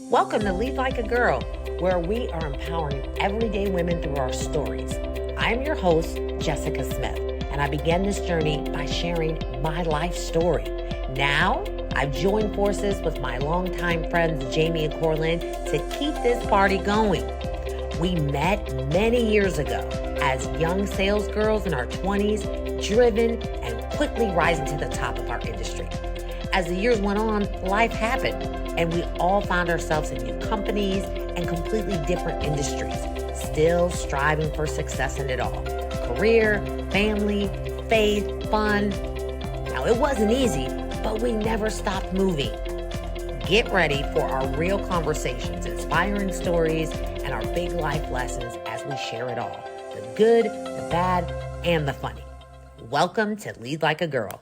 Welcome to Lead Like a Girl, where we are empowering everyday women through our stories. I'm your host, Jessica Smith, and I began this journey by sharing my life story. Now, I've joined forces with my longtime friends, Jamie and Corlin, to keep this party going. We met many years ago as young sales girls in our 20s, driven and quickly rising to the top of our industry. As the years went on, life happened, and we all found ourselves in new companies and completely different industries, still striving for success in it all. Career, family, faith, fun. Now, it wasn't easy, but we never stopped moving. Get ready for our real conversations, inspiring stories, and our big life lessons as we share it all. The good, the bad, and the funny. Welcome to Lead Like a Girl.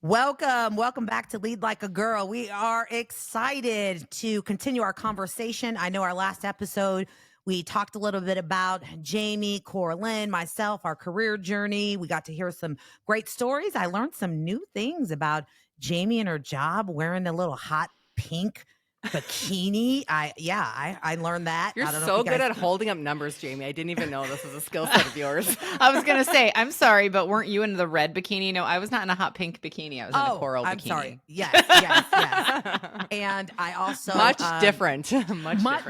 Welcome back to Lead Like a Girl. We are excited to continue our conversation. I know our last episode, we talked a little bit about Jamie, Corlin, myself, our career journey. We got to hear some great stories. I learned some new things about Jamie and her job, wearing a little hot pink bikini. I learned that. You're I don't know so if you good guys... at holding up numbers, Jamie. I didn't even know this was a skill set of yours. I was going to say, I'm sorry, but weren't you in the red bikini? No, I was not in a hot pink bikini. I was in a coral bikini. I'm sorry. Yes. And I also... Much different.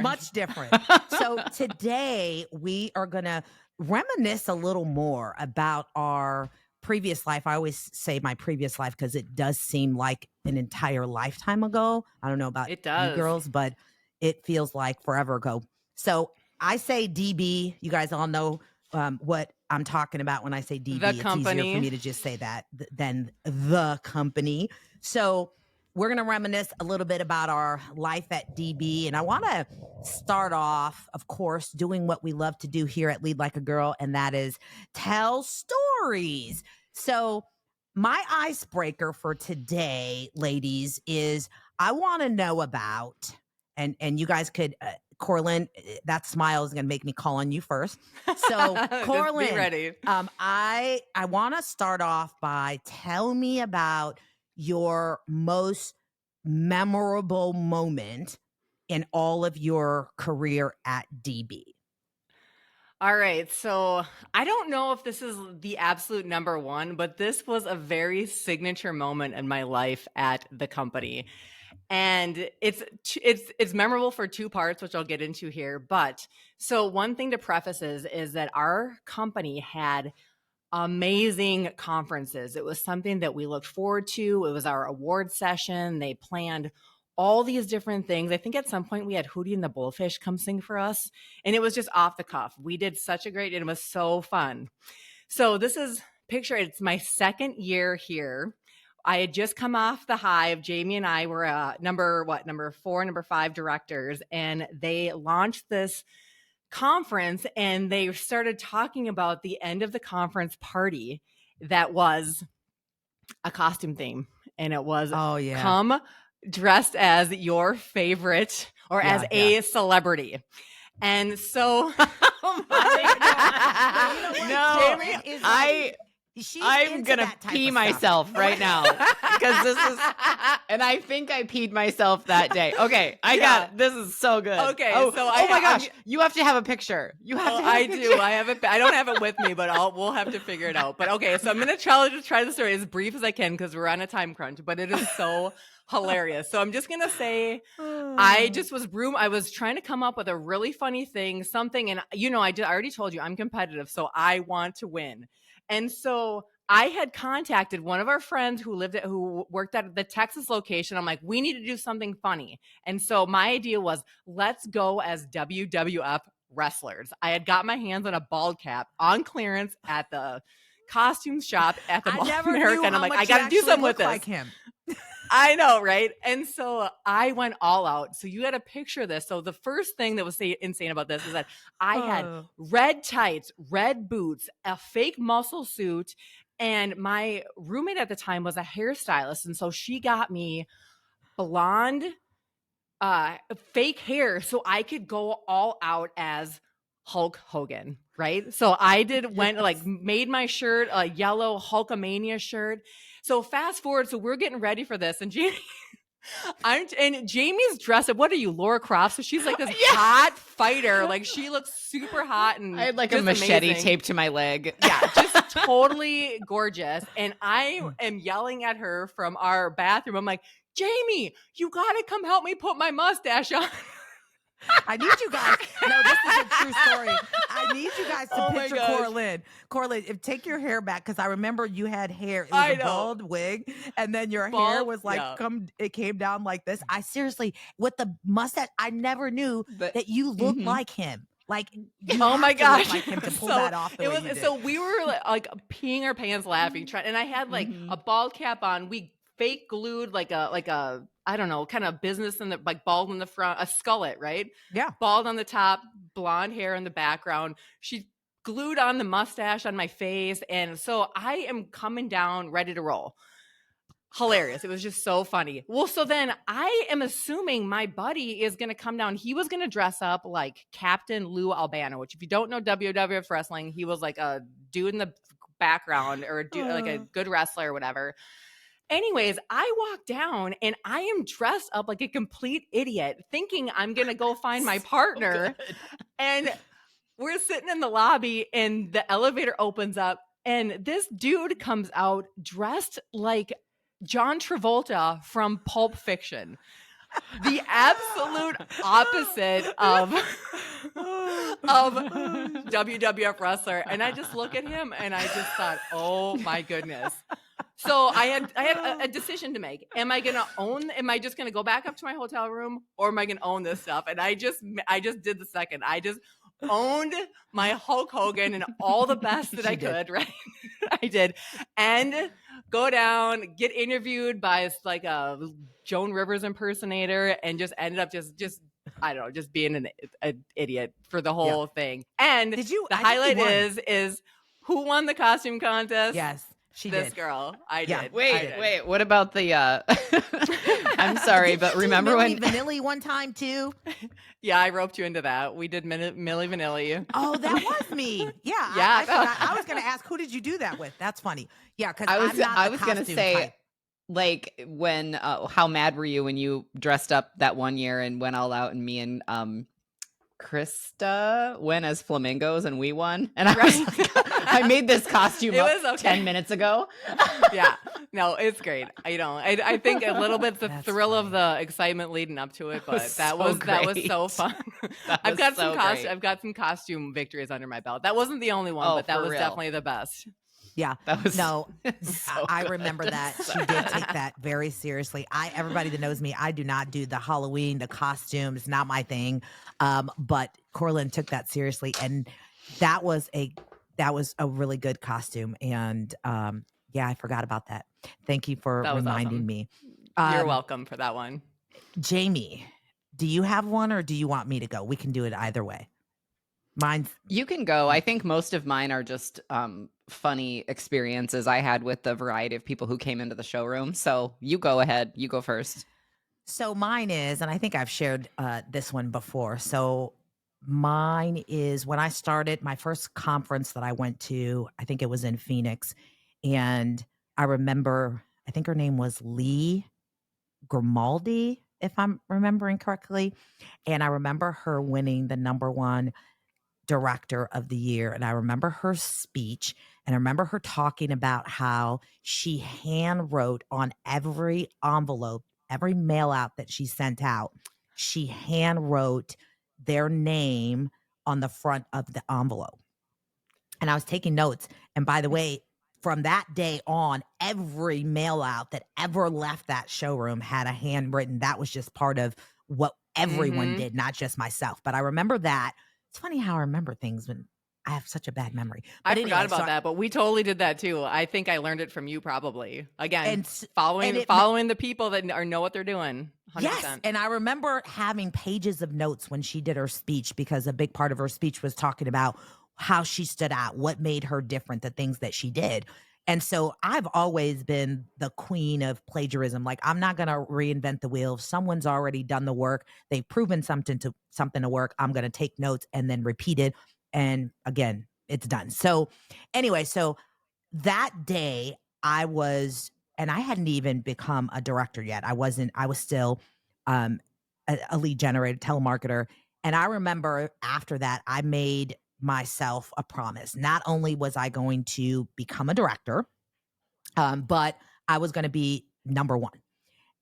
Much different. So today we are going to reminisce a little more about our previous life. I always say my previous life because it does seem like an entire lifetime ago. I don't know about you girls, but it feels like forever ago. So I say DB. You guys all know what I'm talking about when I say DB. It's easier for me to just say that than the company. So we're going to reminisce a little bit about our life at DB. And I want to start off, of course, doing what we love to do here at Lead Like a Girl, and that is tell stories. So my icebreaker for today, ladies, is I want to know about, and you guys could, Corlin, that smile is going to make me call on you first. So Corlin, be ready. I want to start off by tell me about your most memorable moment in all of your career at DB. All right. So I don't know if this is the absolute number one, but this was a very signature moment in my life at the company. And it's memorable for two parts, which I'll get into here. But so one thing to preface is that our company had amazing conferences. It was something that we looked forward to. It was our award session. They planned all these different things. I think at some point we had Hootie and the Blowfish come sing for us, and it was just off the cuff. We did such a great, and it was so fun. So this is, picture it, it's my second year here. I had just come off the hive. Jamie and I were number 4, number 5 directors, and they launched this conference, and they started talking about the end of the conference party that was a costume theme, and it was come dressed as your favorite or as a celebrity. And so I'm going to pee myself right now because this is, and I think I peed myself that day. Okay. This is so good. Okay. Oh my gosh. You have to have a picture. You have to have a picture. I have it. I don't have it with me, but we'll have to figure it out. But okay. So I'm going to try the story as brief as I can because we're on a time crunch, but it is so hilarious. So I'm just going to say, I was trying to come up with a really funny thing, something. And I already told you I'm competitive, so I want to win. And so I had contacted one of our friends who worked at the Texas location. I'm like, we need to do something funny. And so my idea was, let's go as WWF wrestlers. I had got my hands on a bald cap on clearance at the costume shop at the Mall of America. And I'm like, I got to do something with this. Like him. I know, right? And so I went all out. So you got to picture this. So the first thing that was insane about this is that I had red tights, red boots, a fake muscle suit, and my roommate at the time was a hairstylist. And so she got me blonde, fake hair so I could go all out as Hulk Hogan, right? So I made my shirt a yellow Hulkamania shirt. So fast forward, so we're getting ready for this, and And Jamie's dressed up. What are you, Laura Croft? So she's like this hot fighter. Like she looks super hot and I had like a machete amazing. taped to my leg. Yeah, just totally gorgeous. And I am yelling at her from our bathroom. I'm like, Jamie, you gotta come help me put my mustache on. I need you guys. No, this is a true story. I need you guys to picture Corlin. Corlin, take your hair back because I remember you had hair. It was a bald wig, and then your hair was like it came down like this. I seriously, with the mustache, I never knew that you looked like him. Like, oh my gosh, like him to pull that off. So we were like peeing our pants laughing, and I had like a bald cap on. We fake glued like a I don't know, kind of business in the like bald in the front, a skullet, right? Yeah. Bald on the top, blonde hair in the background. She glued on the mustache on my face. And so I am coming down ready to roll. Hilarious. It was just so funny. Well, so then I am assuming my buddy is going to come down. He was going to dress up like Captain Lou Albano, which if you don't know WWF wrestling, he was like a dude in the background or a dude, like a good wrestler or whatever. Anyways, I walk down and I am dressed up like a complete idiot, thinking I'm going to go find my partner. And we're sitting in the lobby and the elevator opens up and this dude comes out dressed like John Travolta from Pulp Fiction. The absolute opposite of WWF wrestler. And I just look at him and I just thought, oh my goodness. So I had a decision to make. Am I just going to go back up to my hotel room or am I going to own this stuff? And I just did the second. I just owned my Hulk Hogan and all the best that I could, right? I did. And go down, get interviewed by like a Joan Rivers impersonator and just ended up just I don't know, just being an idiot for the whole thing. And the highlight is who won the costume contest? Yes. This girl. I did. Wait. What about the I'm sorry, but remember when Vanilli one time too? Yeah, I roped you into that. We did Milli Vanilli. Oh, that was me. Yeah. I was going to ask, who did you do that with? That's funny. Yeah, because I was going to say type. Like when how mad were you when you dressed up that one year and went all out and me and Krista went as flamingos and we won. And I was like, I made this costume up 10 minutes ago. Yeah. No, it's great. I think a little bit the thrill of the excitement leading up to it, but that was so fun. I've got some costume victories under my belt. That wasn't the only one, but that was definitely the best. Yeah. That was I remember that. She did take that very seriously. Everybody that knows me, I do not do the Halloween, the costumes, not my thing. But Corlin took that seriously. And that was a really good costume. And I forgot about that. Thank you for reminding me. You're welcome for that one. Jamie, do you have one or do you want me to go? We can do it either way. You can go. I think most of mine are just funny experiences I had with the variety of people who came into the showroom. So you go ahead. You go first. So mine is, and I think I've shared this one before. So mine is when I started my first conference that I went to, I think it was in Phoenix. And I remember, I think her name was Lee Grimaldi, if I'm remembering correctly. And I remember her winning the #1 director of the year. And I remember her speech and I remember her talking about how she hand wrote on every envelope, every mail out that she sent out, she hand wrote their name on the front of the envelope. And I was taking notes. And by the way, from that day on, every mail out that ever left that showroom had a handwritten. That was just part of what everyone did, not just myself. But I remember that. It's funny how I remember things when I have such a bad memory. But I forgot about that, but we totally did that too. I think I learned it from you probably. Again, following the people that know what they're doing. 100%. Yes, and I remember having pages of notes when she did her speech because a big part of her speech was talking about how she stood out, what made her different, the things that she did. And so I've always been the queen of plagiarism. Like, I'm not going to reinvent the wheel. If someone's already done the work, they've proven something to work, I'm going to take notes and then repeat it. And again, it's done. So anyway, so that day I was and I hadn't even become a director yet. I was still a lead generator, telemarketer. And I remember after that, I made myself a promise. Not only was I going to become a director, but I was going to be number one.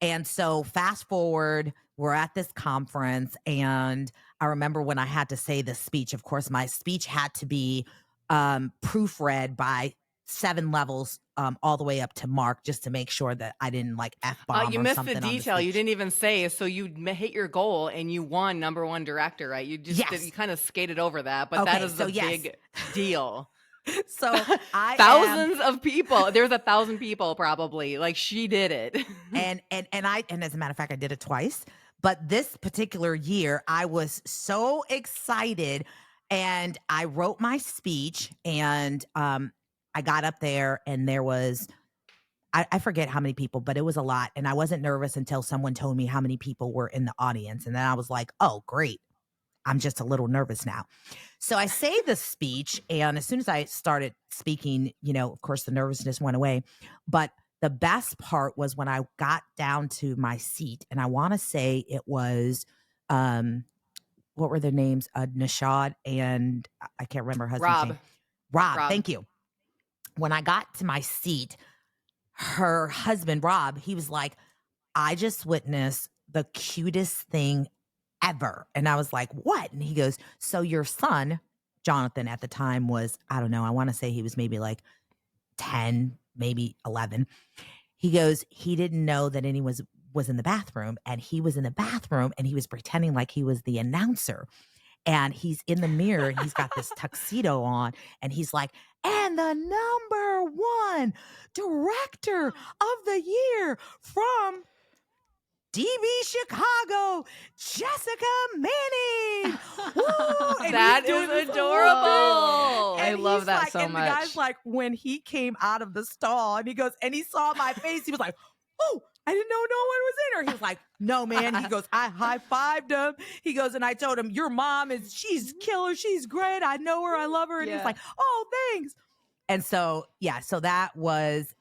And so fast forward, we're at this conference, and I remember when I had to say the speech. Of course, my speech had to be proofread by 7 levels all the way up to Mark, just to make sure that I didn't like F-bomb You or missed something the on the detail. You speech. didn't even say, so you hit your goal and you won number one director, right? You just Yes. you kind of skated over that, but that Okay, is so the yes. big deal. So I Thousands of people. There's 1,000 people probably. Like, she did it. and as a matter of fact, I did it twice. But this particular year, I was so excited, and I wrote my speech, and I got up there, and there was, I forget how many people, but it was a lot. And I wasn't nervous until someone told me how many people were in the audience. And then I was like, oh, great. I'm just a little nervous now. So I say the speech, and as soon as I started speaking, of course, the nervousness went away. But the best part was when I got down to my seat, and I want to say it was, what were their names? Nishad and I can't remember her husband's name. Rob, thank you. When I got to my seat, her husband, Rob, he was like, I just witnessed the cutest thing ever. And I was like, what? And he goes, so your son, Jonathan, at the time was, I don't know, I want to say he was maybe like 10, maybe 11. He goes, he didn't know that anyone was in the bathroom, and he was in the bathroom, and he was pretending like he was the announcer. And he's in the mirror, and he's got this tuxedo on, and he's like, and the number 1 director of the year from DB Chicago, Jessica Manning. Woo! That is adorable. I love that so and much. And the guy's like, when he came out of the stall, and he goes, and he saw my face, he was like, oh, I didn't know no one was in her. He was like, no, man. He goes, I high-fived him. He goes, and I told him, your mom she's killer. She's great. I know her. I love her. And he was like, oh, thanks. And so, so that was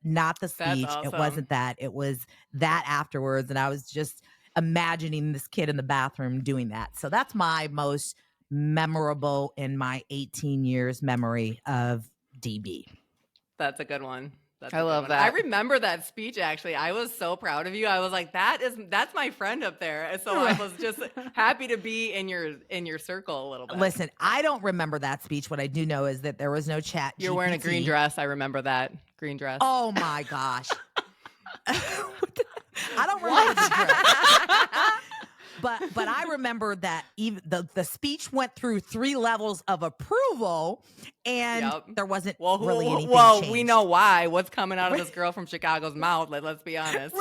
not the speech. Awesome. It wasn't that. It was that afterwards. And I was just imagining this kid in the bathroom doing that. So that's my most memorable in my 18 years memory of DB. That's a good one. I love that. I remember that speech, actually. I was so proud of you. I was like, that's my friend up there. And so I was just happy to be in your circle a little bit. Listen, I don't remember that speech. What I do know is that there was no chat. You're wearing a green dress. I remember that. Green dress. Oh my gosh. I don't remember the dress. But I remember that even the speech went through 3 levels of approval, and there wasn't really anything changed. We know why. What's coming out of this girl from Chicago's mouth? Let's be honest.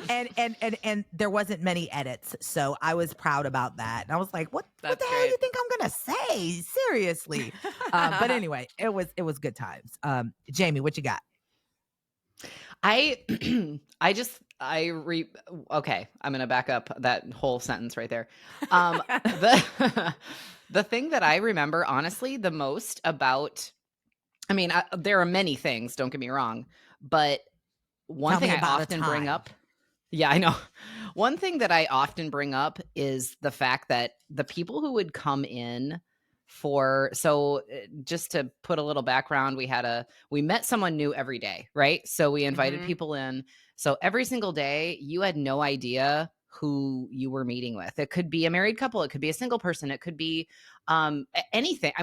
and there wasn't many edits, so I was proud about that. And I was like, what the hell do you think I'm gonna say? Seriously. But anyway, it was good times. Jamie, what you got? Okay, I'm going to back up that whole sentence right there. The thing that I remember, honestly, the most about, there are many things, don't get me wrong, but one thing I often bring up, I know. One thing that I often bring up is the fact that the people who would come in so just to put a little background, we met someone new every day, right? So we invited people in. So every single day you had no idea who you were meeting with. It could be a married couple. It could be a single person. It could be anything.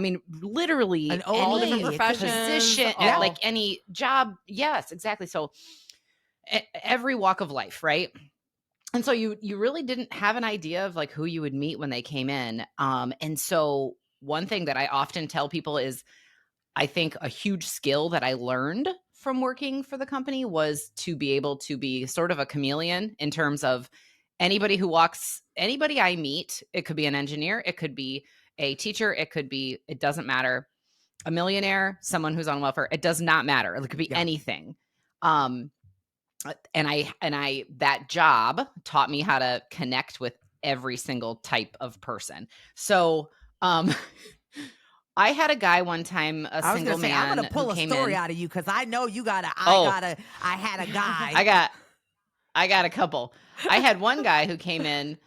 Literally all different professions, position, like any job. Yes, exactly. So every walk of life, right? And so you really didn't have an idea of like who you would meet when they came in. And so one thing that I often tell people is I think a huge skill that I learned from working for the company was to be able to be sort of a chameleon in terms of anybody I meet. It could be an engineer, it could be a teacher, it doesn't matter, a millionaire, someone who's on welfare, it does not matter. It could be anything. And I that job taught me how to connect with every single type of person. So I had a guy one time, a I was single gonna say, man I'm gonna pull who a came story in. out of you because I know you got a. Oh. I had a guy. I got a couple. I had one guy who came in,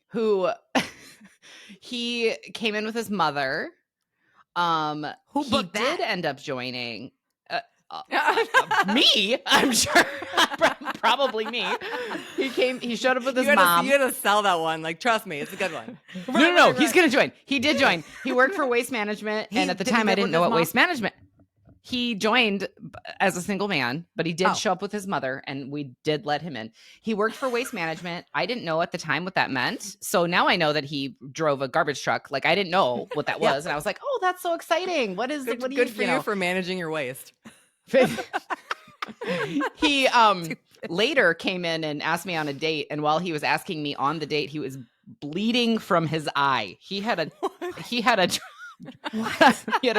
who he came in with his mother. Who He booked did that? end up joining. Me, I'm sure, probably me. He showed up with his mom. You gotta sell that one. Like, trust me, it's a good one. No, he's gonna join. He did join. He worked for Waste Management, and at the time I didn't know what Waste Management. He joined as a single man, but he did show up with his mother, and we did let him in. He worked for Waste Management. I didn't know at the time what that meant. So now I know that he drove a garbage truck. Like, I didn't know what that was. And I was like, oh, that's so exciting. What is it? What do Good for you for managing your waste. He later came in and asked me on a date. And while he was asking me on the date, he was bleeding from his eye. He had a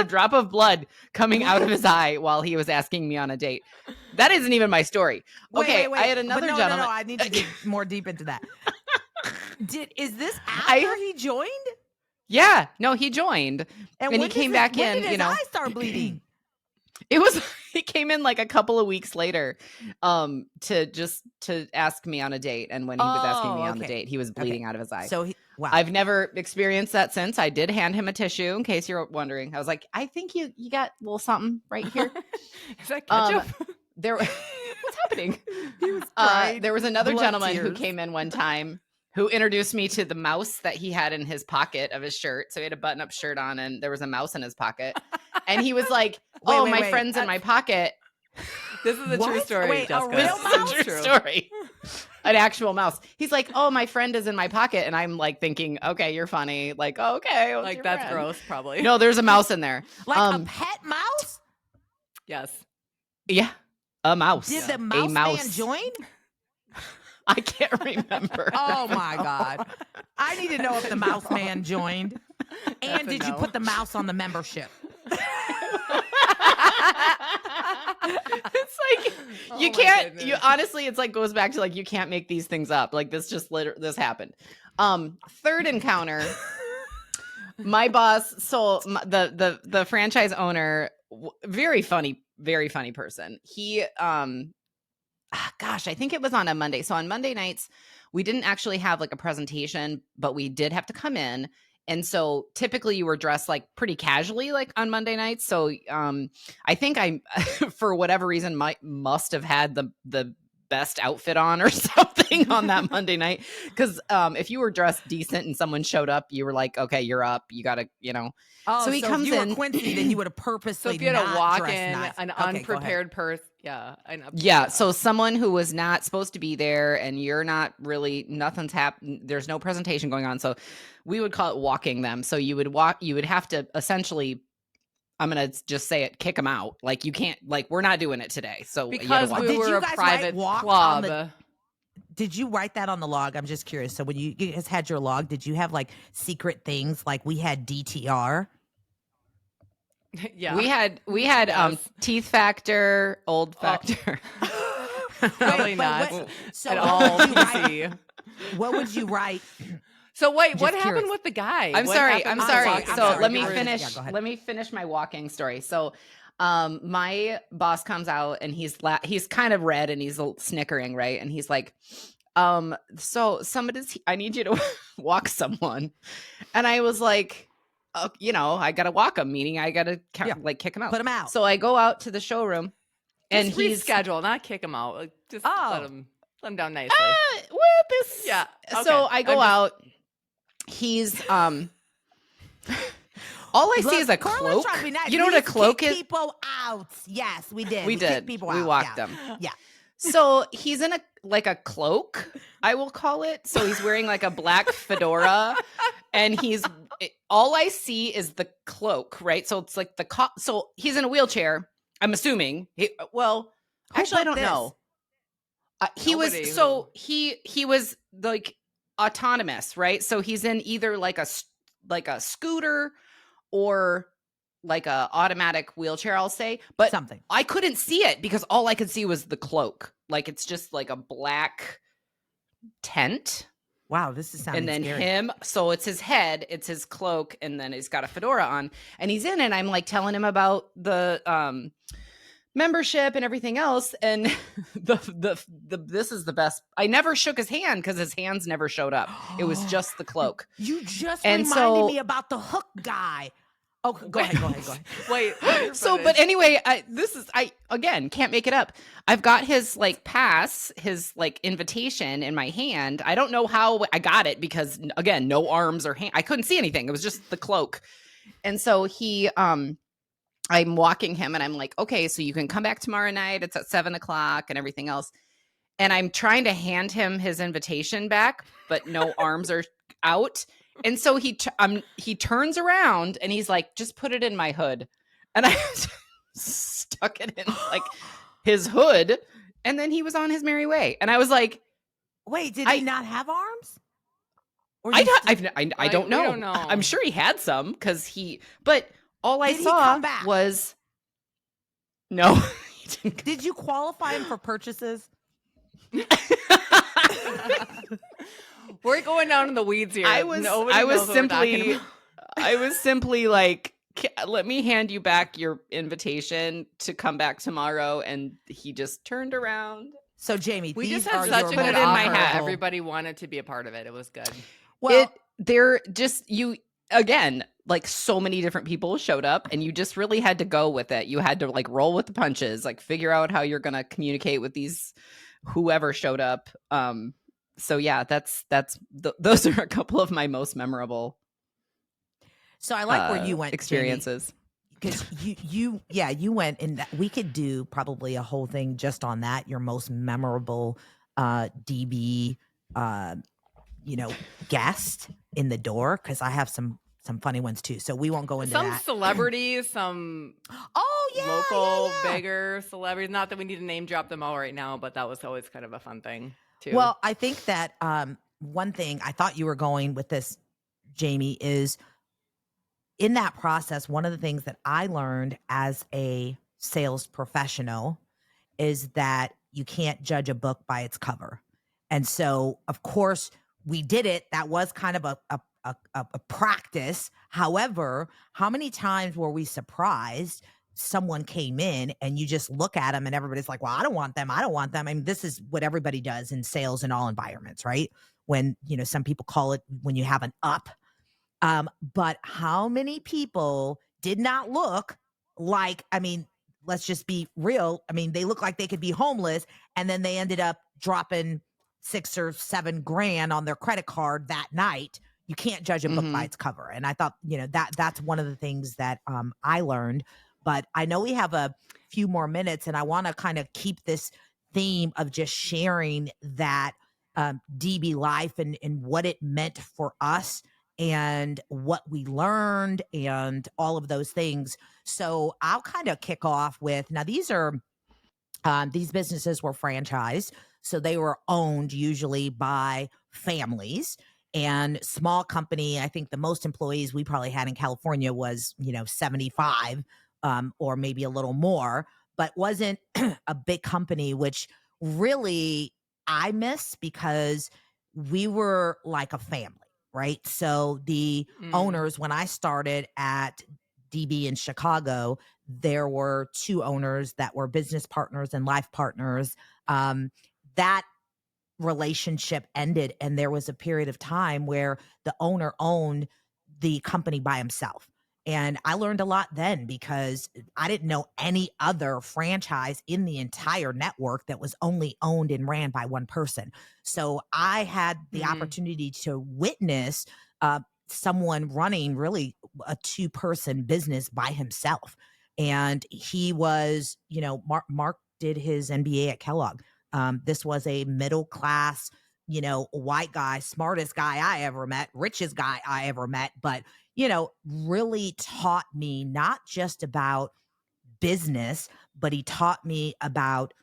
drop of blood coming out of his eye while he was asking me on a date. That isn't even my story. Okay, wait. I had another gentleman. No, I need to get more deep into that. Is this after he joined? Yeah, no, he joined, and he came back in. When did his eye start bleeding? He came in like a couple of weeks later, to ask me on a date, and when he was asking me on the date, he was bleeding out of his eye. So wow. I've never experienced that since. I did hand him a tissue in case you're wondering. I was like, I think you got a little something right here. Is that ketchup? What's happening? He was there was another gentleman tears. who came in one time who introduced me to the mouse that he had in his pocket of his shirt. So he had a button-up shirt on, and there was a mouse in his pocket. And he was like, my friend's in my pocket. This is a true story, Wait, Jessica. a real mouse? This is a true story. An actual mouse. He's like, oh, my friend is in my pocket. And I'm like thinking, okay, you're funny. Like, oh, okay. Like, that's friend? gross, probably. No, there's a mouse in there. Like a pet mouse? Yes. Yeah, a mouse. Did the mouse man join? I can't remember. Oh my God. I need to know if the mouse man joined. And did you put the mouse on the membership? It's like you can't. You honestly, it's like goes back to like you can't make these things up. Like this just this happened. Third encounter. My boss, the franchise owner, very funny person. He gosh, I think it was on a Monday. So on Monday nights, we didn't actually have like a presentation, but we did have to come in. And so typically you were dressed like pretty casually, like on Monday nights. So I think I, for whatever reason, must have had the best outfit on or something on that Monday night. Because if you were dressed decent and someone showed up, you were like, okay, you're up. You got to, Oh, so he comes if you in. were Quincy, then you would have purposely So if you had to walk dressed in nice. an Okay, unprepared person, So someone who was not supposed to be there, and you're not really, nothing's happened. There's no presentation going on. So we would call it walking them. So you would have to essentially, I'm going to just say it, kick them out. Like you can't, like we're not doing it today. So because we were a private club. Did you write that on the log? I'm just curious. So when you guys had your log, did you have like secret things? Like we had DTR. Yeah, we had teeth factor, old factor. Probably not. So at all. What would you write? So wait, Just what curious. happened with the guy? I'm What sorry. happened I'm with the sorry. walking So story? let me Yeah, finish. go ahead. Let me finish my walking story. So, my boss comes out and he's kind of red and he's snickering, right? And he's like, so I need you to walk someone. And I was like, oh, I got to walk him, meaning I got to kick him out. Put him out. So I go out to the showroom and Just he's reschedule, not kick him out. Like, just let him down nicely. Yeah. So I go out. He's all I see is a cloak. Nice. You know what a cloak is? People out. Yes, we did. We did. Kicked people out. We walked them. Yeah. So he's in a cloak, I will call it. So he's wearing like a black fedora, and all I see is the cloak, right? So it's like so he's in a wheelchair. I'm assuming. Actually, I don't know. He was like autonomous, right? So he's in either like a scooter or like a automatic wheelchair, I'll say, but something. I couldn't see it because all I could see was the cloak. Like it's just like a black tent. Wow, this is sounding And then scary. so it's his head, it's his cloak, and then he's got a fedora on, and he's in, and I'm like telling him about the membership and everything else, and this is the best. I never shook his hand because his hands never showed up. It was just the cloak. You just And reminded me about the hook guy. Oh, go ahead. Wait. So, but anyway, I again can't make it up. I've got his like pass, his like invitation in my hand. I don't know how I got it because again, no arms or hand. I couldn't see anything. It was just the cloak. And so I'm walking him and I'm like, okay, so you can come back tomorrow night. It's at 7:00 and everything else. And I'm trying to hand him his invitation back, but no arms are out. And so he turns around and he's like, just put it in my hood. And I stuck it in like his hood. And then he was on his merry way. And I was like, wait, did he not have arms? Or I Like, don't we know. don't know. I'm sure he had some but all I Did he saw come back? was no. He didn't Did you qualify him for purchases? We're going down in the weeds here. I was simply like, let me hand you back your invitation to come back tomorrow. And he just turned around. So Jamie, We these just are had such your a put good it in offer. my hat. Everybody wanted to be a part of it. It was good. Well, They're just again, like so many different people showed up and you just really had to go with it. You had to like roll with the punches, like figure out how you're going to communicate with these, whoever showed up. So yeah, those are a couple of my most memorable. so I like where you went, experiences. Because you went, and we could do probably a whole thing just on that. Your most memorable DB, guest in the door. Because I have some funny ones too. So we won't go into Some that. celebrities, some local bigger celebrities. Not that we need to name drop them all right now, but that was always kind of a fun thing too. Well, I think that one thing I thought you were going with this, Jamie, is in that process, one of the things that I learned as a sales professional is that you can't judge a book by its cover. And so, of course, we did it. That was kind of a practice. However, how many times were we surprised someone came in and you just look at them and everybody's like, well, I don't want them. I mean, this is what everybody does in sales in all environments, right? When, some people call it when you have an up. But how many people did not look like, I mean, let's just be real. I mean, they look like they could be homeless and then they ended up dropping $6 or $7 grand on their credit card that night. You can't judge a book by its cover. And I thought, that's one of the things that I learned. But I know we have a few more minutes and I want to kind of keep this theme of just sharing that DB life and what it meant for us and what we learned and all of those things. So I'll kind of kick off with, now these businesses were franchised. So they were owned usually by families and small company. I think the most employees we probably had in California was, 75 or maybe a little more, but wasn't a big company, which really I miss because we were like a family, right? So the owners, when I started at DB in Chicago, there were 2 owners that were business partners and life partners. That relationship ended, and there was a period of time where the owner owned the company by himself. And I learned a lot then because I didn't know any other franchise in the entire network that was only owned and ran by one person. So I had the opportunity to witness someone running really a 2-person business by himself. And he was, Mark did his MBA at Kellogg. This was a middle class, white guy, smartest guy I ever met, richest guy I ever met, but really taught me not just about business, but he taught me about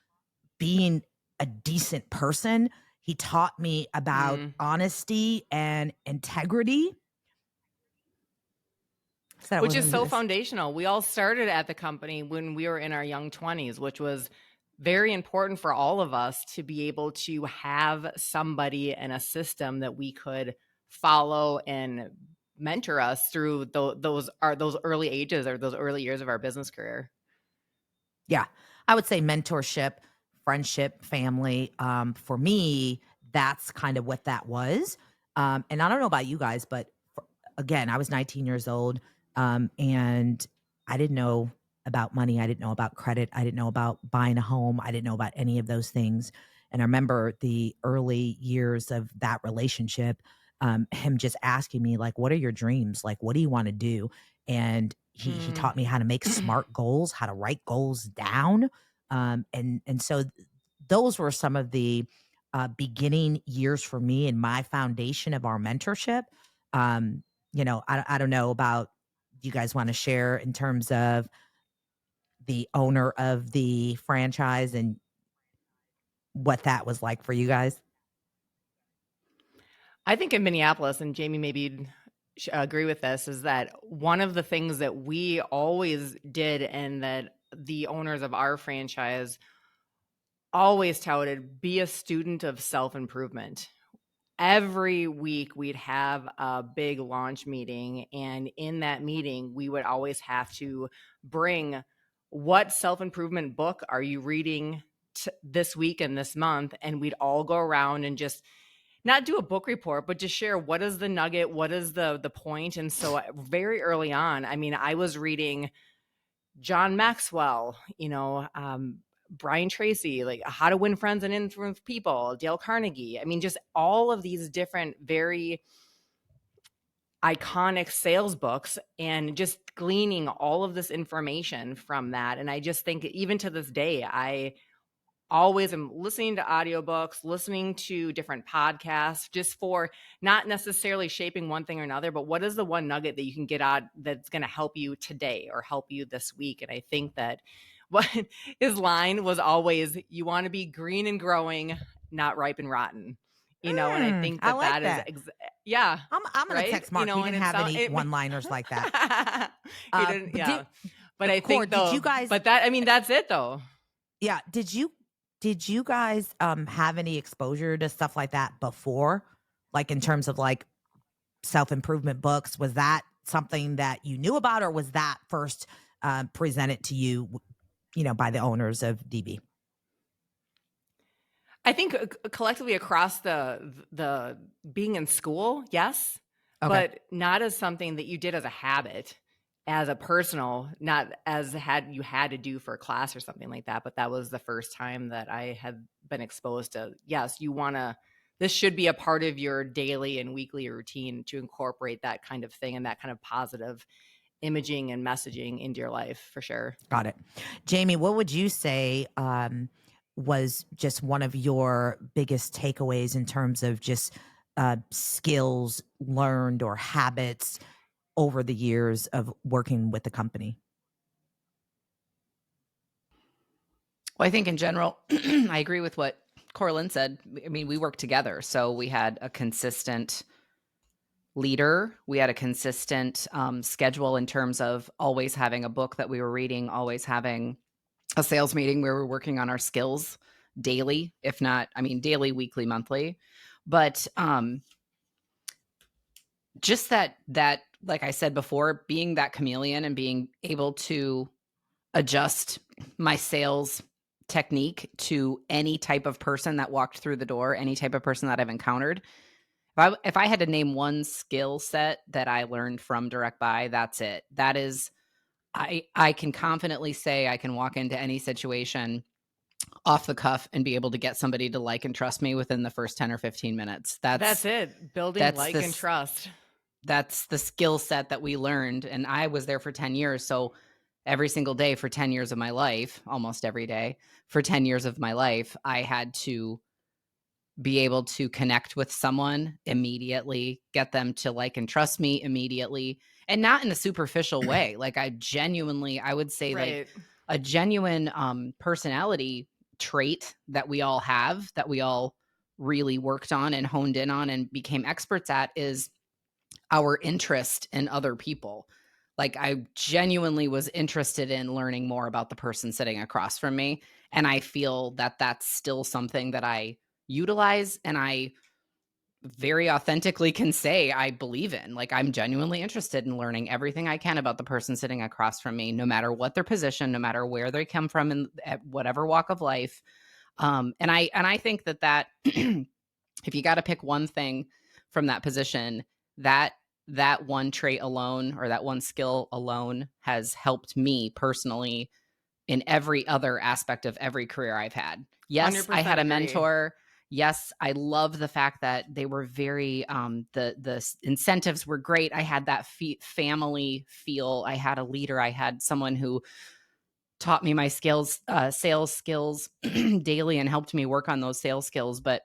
being a decent person. He taught me about honesty and integrity. Which is so foundational. We all started at the company when we were in our young 20s, which was very important for all of us to be able to have somebody and a system that we could follow and mentor us through those early ages or those early years of our business career. Yeah. I would say mentorship, friendship, family. For me, that's kind of what that was. And I don't know about you guys, but again, I was 19 years old, and I didn't know about money. I didn't know about credit. I didn't know about buying a home. I didn't know about any of those things. And I remember the early years of that relationship, him just asking me, like, what are your dreams? Like, what do you want to do? And he Mm. taught me how to make smart goals, how to write goals down. And so those were some of the beginning years for me and my foundation of our mentorship. Um, I don't know about, you guys want to share in terms of the owner of the franchise and what that was like for you guys? I think in Minneapolis, and Jamie maybe you'd agree with this, is that one of the things that we always did and that the owners of our franchise always touted, be a student of self-improvement. Every week we'd have a big launch meeting, and in that meeting we would always have to bring, what self-improvement book are you reading this week and this month, and we'd all go around and just not do a book report, but just share what is the nugget, what is the point. And so very early on, I mean, I was reading John Maxwell, Brian Tracy, like How to Win Friends and Influence People, Dale Carnegie. I mean, just all of these different, very iconic sales books, and just gleaning all of this information from that. And I just think even to this day, I always am listening to audiobooks, listening to different podcasts, just for not necessarily shaping one thing or another, but what is the one nugget that you can get out that's going to help you today or help you this week. And I think that what his line was always, you want to be green and growing, not ripe and rotten. And I think I that like that that. is, yeah, I'm gonna right. text Mark. He didn't And have any one-liners like that. he didn't, But yeah. But I Cord, think though, that's it though. yeah, did you guys have any exposure to stuff like that before? Like in terms of like self-improvement books, was that something that you knew about, or was that first presented to you, by the owners of DB? I think collectively across the being in school, yes, Okay. but not as something that you did as a habit, as a personal, not as you had to do for a class or something like that. But that was the first time that I had been exposed to, yes, this should be a part of your daily and weekly routine to incorporate that kind of thing and that kind of positive imaging and messaging into your life, for sure. Got it. Jamie, what would you say was just one of your biggest takeaways in terms of just skills learned or habits over the years of working with the company? Well, I think in general, I agree with what Corlin said. I mean, we worked together, so we had a consistent leader. We had a consistent schedule in terms of always having a book that we were reading, always having a sales meeting where we're working on our skills daily, if not, daily, weekly, monthly. But just that, like I said before, being that chameleon and being able to adjust my sales technique to any type of person that walked through the door, any type of person that I've encountered. If I had to name one skill set that I learned from Direct Buy, that's it. That is, I can confidently say I can walk into any situation off the cuff and be able to get somebody to like and trust me within the first 10 or 15 minutes. That's it. Building and trust. That's the skill set that we learned. And I was there for 10 years. So every single day for 10 years of my life, almost every day for 10 years of my life, I had to be able to connect with someone immediately, get them to like and trust me immediately, and not in a superficial way. Like I would say Right. like a genuine personality trait that we all have, that we all really worked on and honed in on and became experts at, is our interest in other people. Like I genuinely was interested in learning more about the person sitting across from me. And I feel that that's still something that I utilize, and I very authentically can say I believe in. Like, I'm genuinely interested in learning everything I can about the person sitting across from me, no matter what their position, no matter where they come from in at whatever walk of life. And I think that if you got to pick one thing from that position, that one trait alone, or that one skill alone, has helped me personally in every other aspect of every career I've had. Yes, I 100% had a agree. mentor. Yes, I love the fact that they were very the incentives were great. I had that family feel. I had a leader. I had someone who taught me my sales skills daily, and helped me work on those sales skills. But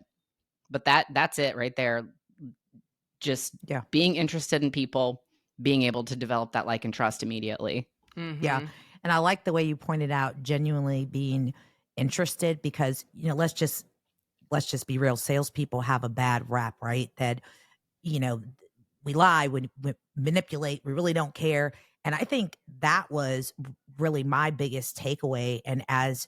that's it right there. Just Yeah. being interested in people, being able to develop that like and trust immediately. Yeah. Mhm. And I like the way you pointed out genuinely being interested, because, let's just be real. Salespeople have a bad rap, right? That, you know, we lie, we manipulate, we really don't care. And I think that was really my biggest takeaway. And as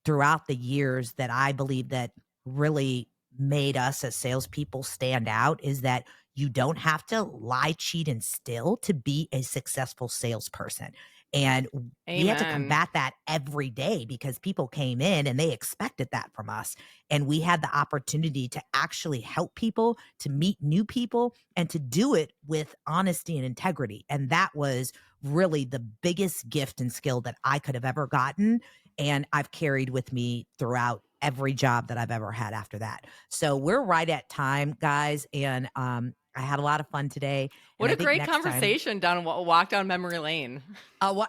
throughout the years that I believe that really made us as salespeople stand out, is that you don't have to lie, cheat, and steal to be a successful salesperson. And we had to Amen. combat that every day, because people came in and they expected that from us. And we had the opportunity to actually help people, to meet new people, and to do it with honesty and integrity. And that was really the biggest gift and skill that I could have ever gotten, and I've carried with me throughout every job that I've ever had after that. So we're right at time, guys, and I had a lot of fun today. What And I a think great next time, conversation down walk down memory lane.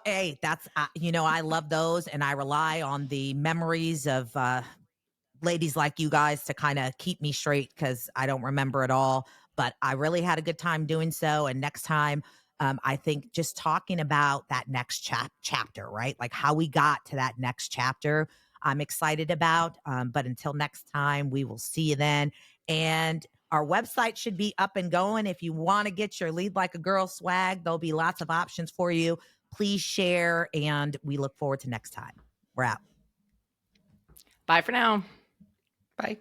hey, that's I love those, and I rely on the memories of ladies like you guys to kind of keep me straight, because I don't remember it all. But I really had a good time doing so. And next time, I think just talking about that next chapter, right? Like how we got to that next chapter, I'm excited about. But until next time, we will see you then. And our website should be up and going. If you want to get your Lead Like a Girl swag, there'll be lots of options for you. Please share, and we look forward to next time. We're out. Bye for now. Bye.